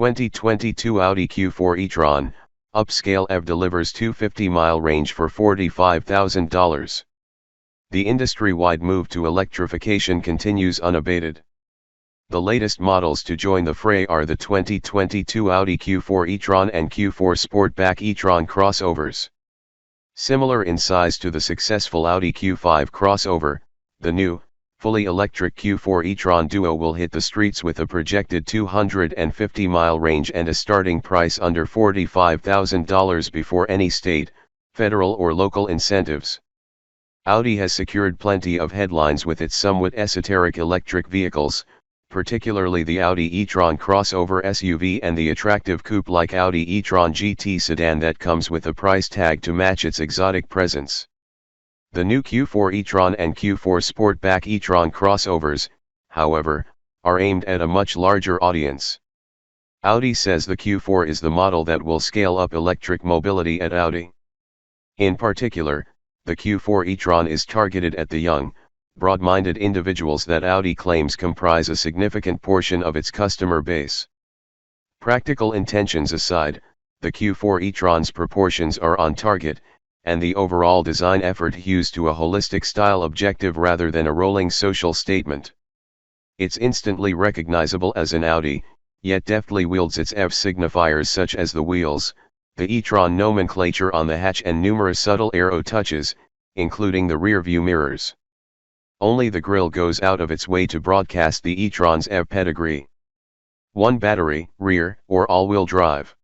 2022 Audi Q4 e-tron, upscale EV delivers 250-mile range for $45,000. The industry-wide move to electrification continues unabated. The latest models to join the fray are the 2022 Audi Q4 e-tron and Q4 sportback e-tron crossovers. Similar in size to the successful Audi Q5 crossover, the new, fully electric Q4 e-tron Duo will hit the streets with a projected 250-mile range and a starting price under $45,000 before any state, federal or local incentives. Audi has secured plenty of headlines with its somewhat esoteric electric vehicles, particularly the Audi e-tron crossover SUV and the attractive coupe-like Audi e-tron GT sedan that comes with a price tag to match its exotic presence. The new Q4 e-tron and Q4 sportback e-tron crossovers, however, are aimed at a much larger audience. Audi says the Q4 is the model that will scale up electric mobility at Audi. In particular, the Q4 e-tron is targeted at the young, broad-minded individuals that Audi claims comprise a significant portion of its customer base. Practical intentions aside, the Q4 e-tron's proportions are on target, and the overall design effort hews to a holistic style objective rather than a rolling social statement. It's instantly recognizable as an Audi, yet deftly wields its EV signifiers such as the wheels, the e-tron nomenclature on the hatch and numerous subtle aero touches, including the rear-view mirrors. Only the grille goes out of its way to broadcast the e-tron's EV pedigree. One battery, rear, or all-wheel drive.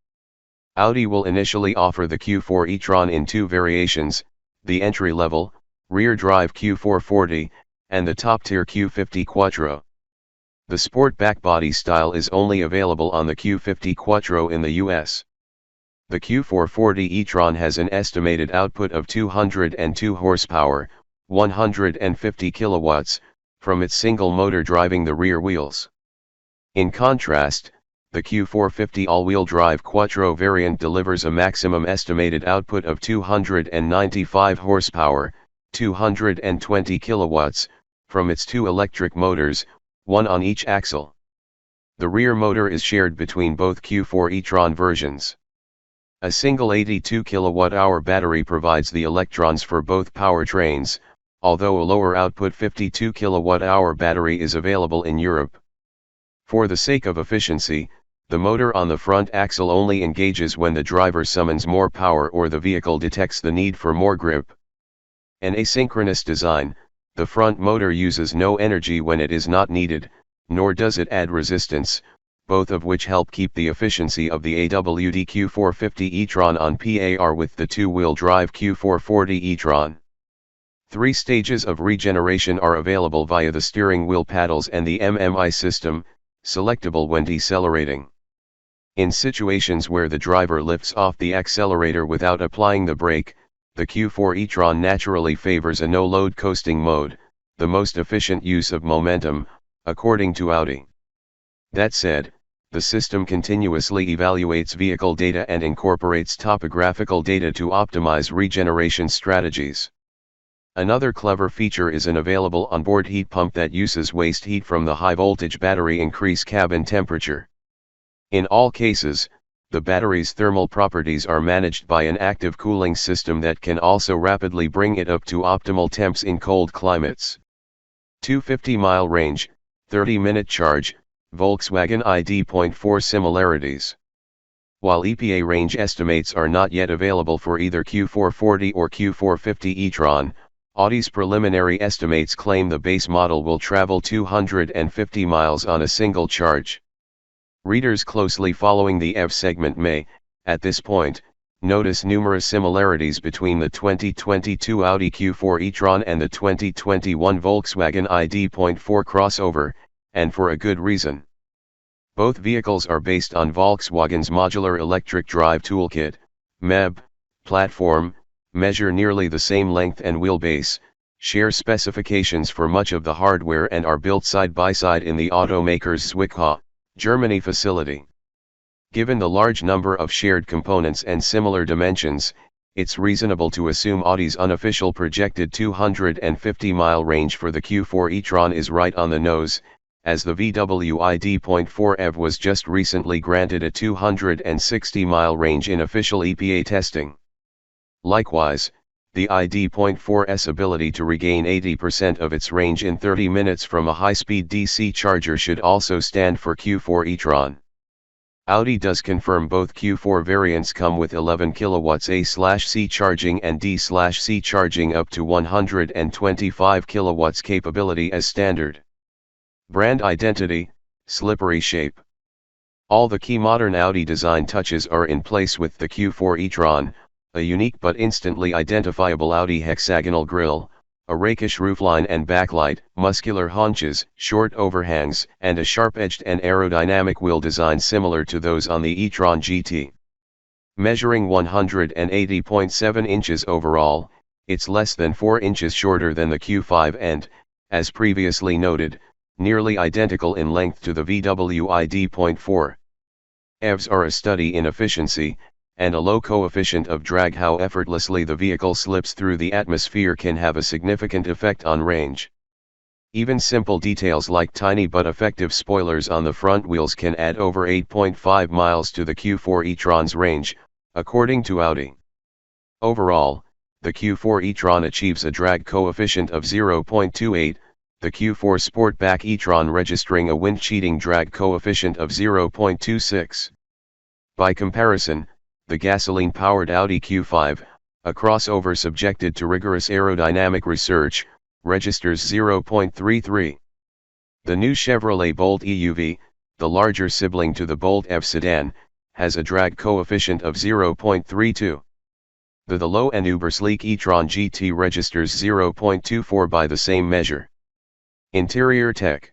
Audi will initially offer the Q4 e-tron in two variations, the entry-level, rear-drive Q440, and the top-tier Q50 Quattro. The sportback body style is only available on the Q50 Quattro in the US. The Q440 e-tron has an estimated output of 202 horsepower, 150 kilowatts, from its single motor driving the rear wheels. In contrast, the Q450 all-wheel drive Quattro variant delivers a maximum estimated output of 295 horsepower, 220 kilowatts, from its two electric motors, one on each axle. The rear motor is shared between both Q4 e-tron versions. A single 82 kilowatt-hour battery provides the electrons for both powertrains, although a lower output 52 kilowatt-hour battery is available in Europe. For the sake of efficiency, the motor on the front axle only engages when the driver summons more power or the vehicle detects the need for more grip. An asynchronous design, the front motor uses no energy when it is not needed, nor does it add resistance, both of which help keep the efficiency of the AWD Q450 e-tron on par with the two-wheel drive Q440 e-tron. 3 stages of regeneration are available via the steering wheel paddles and the MMI system, selectable when decelerating. In situations where the driver lifts off the accelerator without applying the brake, the Q4 e-tron naturally favors a no-load coasting mode, the most efficient use of momentum, according to Audi. That said, the system continuously evaluates vehicle data and incorporates topographical data to optimize regeneration strategies. Another clever feature is an available onboard heat pump that uses waste heat from the high-voltage battery increase cabin temperature. In all cases, the battery's thermal properties are managed by an active cooling system that can also rapidly bring it up to optimal temps in cold climates. 250-mile range, 30-minute charge, Volkswagen ID.4 similarities. While EPA range estimates are not yet available for either Q440 or Q450 e-tron, Audi's preliminary estimates claim the base model will travel 250 miles on a single charge. Readers closely following the EV segment may, at this point, notice numerous similarities between the 2022 Audi Q4 e-tron and the 2021 Volkswagen ID.4 crossover, and for a good reason. Both vehicles are based on Volkswagen's Modular Electric Drive Toolkit, MEB, platform, measure nearly the same length and wheelbase, share specifications for much of the hardware and are built side by side in the automaker's Zwickau, Germany facility. Given the large number of shared components and similar dimensions, it's reasonable to assume Audi's unofficial projected 250-mile range for the Q4 e-tron is right on the nose, as the VW ID.4 EV was just recently granted a 260-mile range in official EPA testing. Likewise, the ID.4's ability to regain 80% of its range in 30 minutes from a high-speed DC charger should also stand for Q4 e-tron. Audi does confirm both Q4 variants come with 11 kW A/C charging and D/C charging up to 125 kW capability as standard. Brand identity, slippery shape. All the key modern Audi design touches are in place with the Q4 e-tron, a unique but instantly identifiable Audi hexagonal grille, a rakish roofline and backlight, muscular haunches, short overhangs, and a sharp-edged and aerodynamic wheel design similar to those on the e-tron GT. Measuring 180.7 inches overall, it's less than 4 inches shorter than the Q5 and, as previously noted, nearly identical in length to the VW ID.4. EVs are a study in efficiency, and a low coefficient of drag. How effortlessly the vehicle slips through the atmosphere can have a significant effect on range. Even simple details like tiny but effective spoilers on the front wheels can add over 8.5 miles to the Q4 e-tron's range, according to Audi. Overall, the Q4 e-tron achieves a drag coefficient of 0.28, the Q4 Sportback e-tron registering a wind-cheating drag coefficient of 0.26. By comparison, the gasoline-powered Audi Q5, a crossover subjected to rigorous aerodynamic research, registers 0.33. The new Chevrolet Bolt EUV, the larger sibling to the Bolt EV sedan, has a drag coefficient of 0.32. The low and uber-sleek e-tron GT registers 0.24 by the same measure. Interior tech.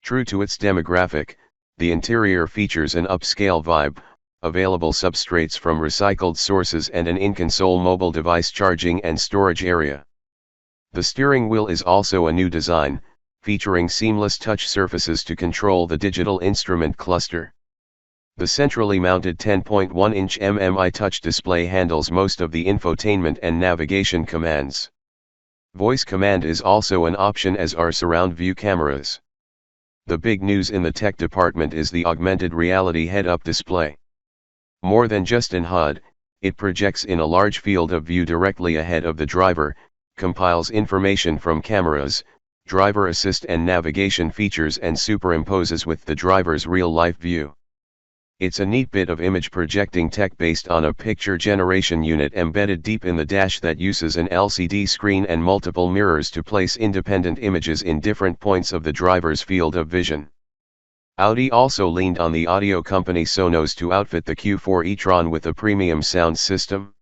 True to its demographic, the interior features an upscale vibe, available substrates from recycled sources and an in-console mobile device charging and storage area. The steering wheel is also a new design, featuring seamless touch surfaces to control the digital instrument cluster. The centrally mounted 10.1-inch MMI touch display handles most of the infotainment and navigation commands. Voice command is also an option, as are surround view cameras. The big news in the tech department is the augmented reality head-up display. More than just an HUD, it projects in a large field of view directly ahead of the driver, compiles information from cameras, driver assist and navigation features and superimposes with the driver's real-life view. It's a neat bit of image projecting tech based on a picture generation unit embedded deep in the dash that uses an LCD screen and multiple mirrors to place independent images in different points of the driver's field of vision. Audi also leaned on the audio company Sonos to outfit the Q4 e-tron with a premium sound system.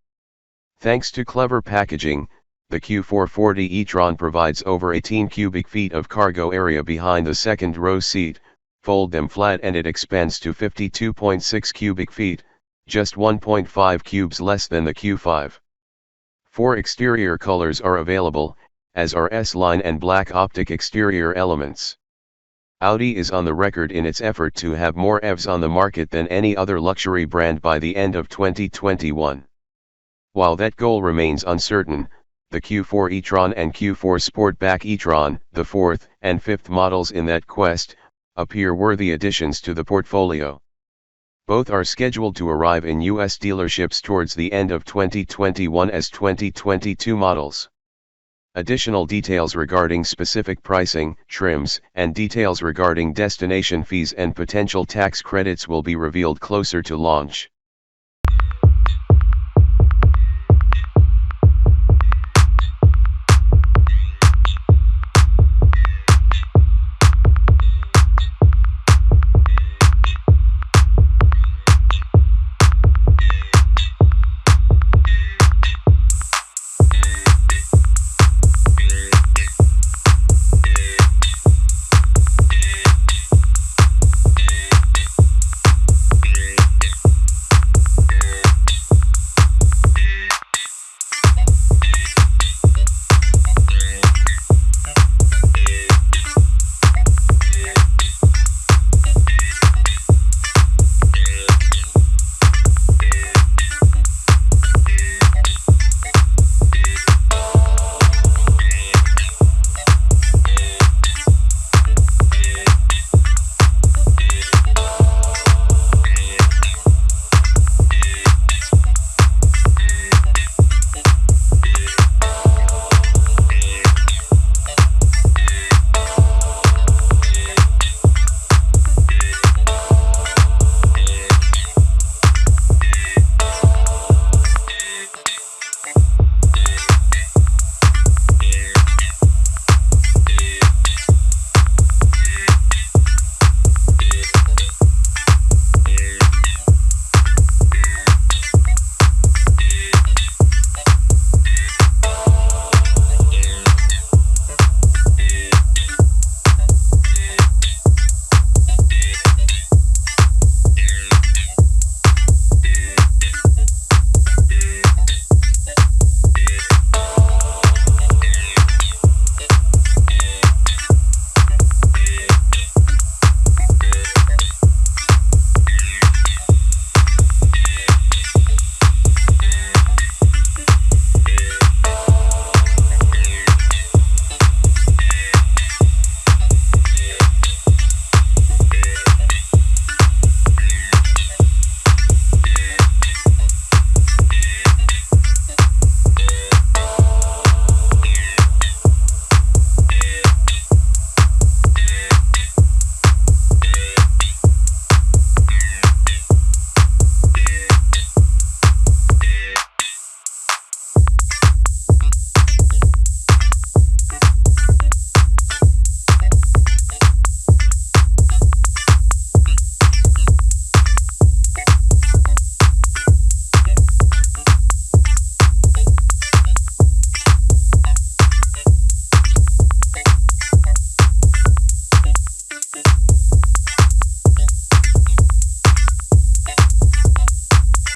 Thanks to clever packaging, the Q440 e-tron provides over 18 cubic feet of cargo area behind the second row seat. Fold them flat and it expands to 52.6 cubic feet, just 1.5 cubes less than the Q5. 4 exterior colors are available, as are S-line and black optic exterior elements. Audi is on the record in its effort to have more EVs on the market than any other luxury brand by the end of 2021. While that goal remains uncertain, the Q4 e-tron and Q4 Sportback e-tron, the fourth and fifth models in that quest, appear worthy additions to the portfolio. Both are scheduled to arrive in US dealerships towards the end of 2021 as 2022 models. Additional details regarding specific pricing, trims, and details regarding destination fees and potential tax credits will be revealed closer to launch.